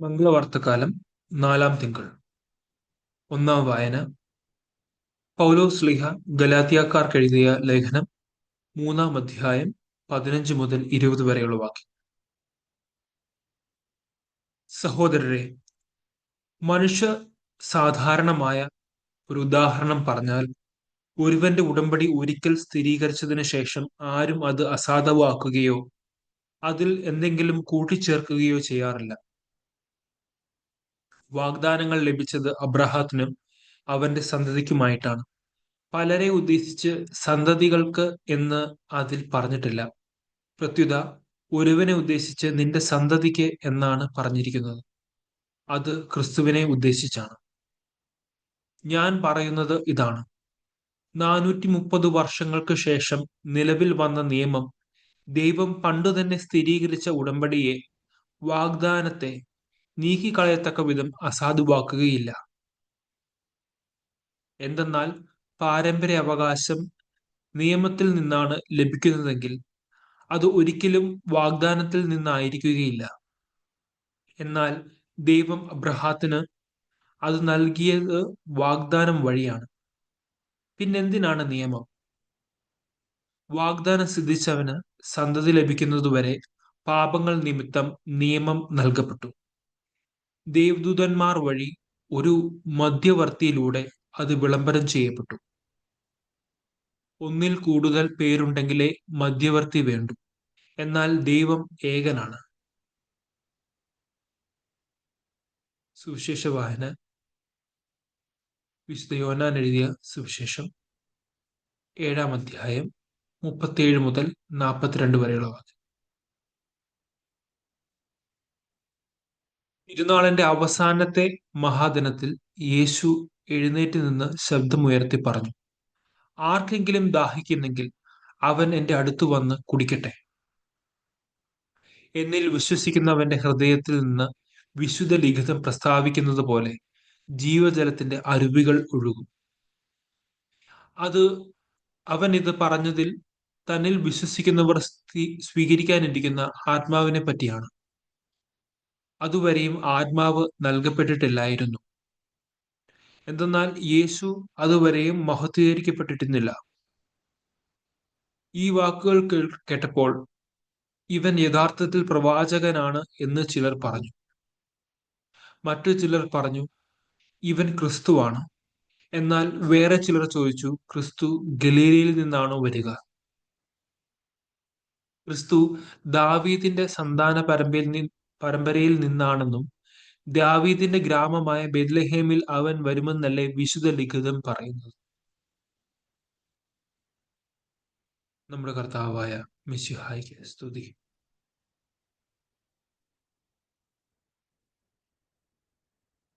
മംഗളവാർത്തക്കാലം 4-ാം തിങ്കൾ. ഒന്നാം വായന പൗലോസ് ശ്ലീഹ ഗലാത്യക്കാർക്കെഴുതിയ ലേഖനം 3-ാം അധ്യായം 15 മുതൽ 20 വരെയുള്ള വാക്യം. സഹോദരരെ, മനുഷ്യ സാധാരണമായ ഒരു ഉദാഹരണം പറഞ്ഞാൽ, ഒരുവന്റെ ഉടമ്പടി ഒരിക്കൽ സ്ഥിരീകരിച്ചതിന് ശേഷം ആരും അത് അസാധുവാക്കുകയോ അതിൽ എന്തെങ്കിലും കൂട്ടിച്ചേർക്കുകയോ ചെയ്യാറില്ല. വാഗ്ദാനങ്ങൾ ലഭിച്ചത് അബ്രാഹത്തിനും അവന്റെ സന്തതിക്കുമായിട്ടാണ്. പലരെ ഉദ്ദേശിച്ച് സന്തതികൾക്ക് എന്ന് അതിൽ പറഞ്ഞിട്ടില്ല. പ്രത്യുത ഒരുവനെ ഉദ്ദേശിച്ച് നിന്റെ സന്തതിക്ക് എന്നാണ് പറഞ്ഞിരിക്കുന്നത്. അത് ക്രിസ്തുവിനെ ഉദ്ദേശിച്ചാണ്. ഞാൻ പറയുന്നത് ഇതാണ്: 430 വർഷങ്ങൾക്ക് ശേഷം നിലവിൽ വന്ന നിയമം ദൈവം പണ്ടുതന്നെ സ്ഥിരീകരിച്ച ഉടമ്പടിയെ, വാഗ്ദാനത്തെ നീക്കിക്കളയത്തക്ക വിധം അസാധുവാക്കുകയില്ല. എന്തെന്നാൽ പാരമ്പര്യ അവകാശം നിയമത്തിൽ നിന്നാണ് ലഭിക്കുന്നതെങ്കിൽ അത് ഒരിക്കലും വാഗ്ദാനത്തിൽ നിന്നായിരിക്കുകയില്ല. എന്നാൽ ദൈവം അബ്രാഹത്തിന് അത് നൽകിയത് വാഗ്ദാനം വഴിയാണ്. പിന്നെന്തിനാണ് നിയമം? വാഗ്ദാനം സിദ്ധിച്ചവന് സന്തതി ലഭിക്കുന്നതുവരെ പാപങ്ങൾ നിമിത്തം നിയമം നൽകപ്പെട്ടു. ദേവദൂതന്മാർ വഴി ഒരു മധ്യവർത്തിയിലൂടെ അത് വിളംബരം ചെയ്യപ്പെട്ടു. ഒന്നിൽ കൂടുതൽ പേരുണ്ടെങ്കിലേ മധ്യവർത്തി വേണ്ടു. എന്നാൽ ദൈവം ഏകനാണ്. സുവിശേഷ വായന വിശുദ്ധ യോഹന്നാൻ എഴുതിയ സുവിശേഷം 7-ാം അധ്യായം 37 മുതൽ 42 വരെയുള്ള വാക്യം. തിരുനാളിന്റെ അവസാനത്തെ മഹാദിനത്തിൽ യേശു എഴുന്നേറ്റ് നിന്ന് ശബ്ദമുയർത്തി പറഞ്ഞു, ആർക്കെങ്കിലും ദാഹിക്കുന്നെങ്കിൽ അവൻ എന്റെ അടുത്തു വന്ന് കുടിക്കട്ടെ. എന്നിൽ വിശ്വസിക്കുന്നവന്റെ ഹൃദയത്തിൽ നിന്ന് വിശുദ്ധ ലിഖിതം പ്രസ്താവിക്കുന്നത് പോലെ ജീവജലത്തിന്റെ അരുവികൾ ഒഴുകും. അവൻ ഇത് പറഞ്ഞതിൽ തന്നിൽ വിശ്വസിക്കുന്നവർ സ്വീകരിക്കാനിരിക്കുന്ന ആത്മാവിനെ പറ്റിയാണ്. അതുവരെയും ആത്മാവ് നൽകപ്പെട്ടിട്ടില്ലായിരുന്നു. എന്തെന്നാൽ യേശു അതുവരെയും മഹത്വീകരിക്കപ്പെട്ടിരുന്നില്ല. ഈ വാക്കുകൾ കേട്ടപ്പോൾ ഇവൻ യഥാർത്ഥത്തിൽ പ്രവാചകനാണ് എന്ന് ചിലർ പറഞ്ഞു. മറ്റു ചിലർ പറഞ്ഞു, ഇവൻ ക്രിസ്തുവാണ്. എന്നാൽ വേറെ ചിലർ ചോദിച്ചു, ക്രിസ്തു ഗലീലയിൽ നിന്നാണോ വരിക? ക്രിസ്തു ദാവീദിന്റെ സന്താന പരമ്പരയിൽ നിന്നാണെന്നും ദാവീദിന്റെ ഗ്രാമമായ ബെത്ലഹേമിൽ അവൻ വരുമെന്നല്ലേ വിശുദ്ധ ലിഖിതം പറയുന്നത്. നമ്മുടെ കർത്താവായ മിശിഹായ്ക്ക് സ്തുതി.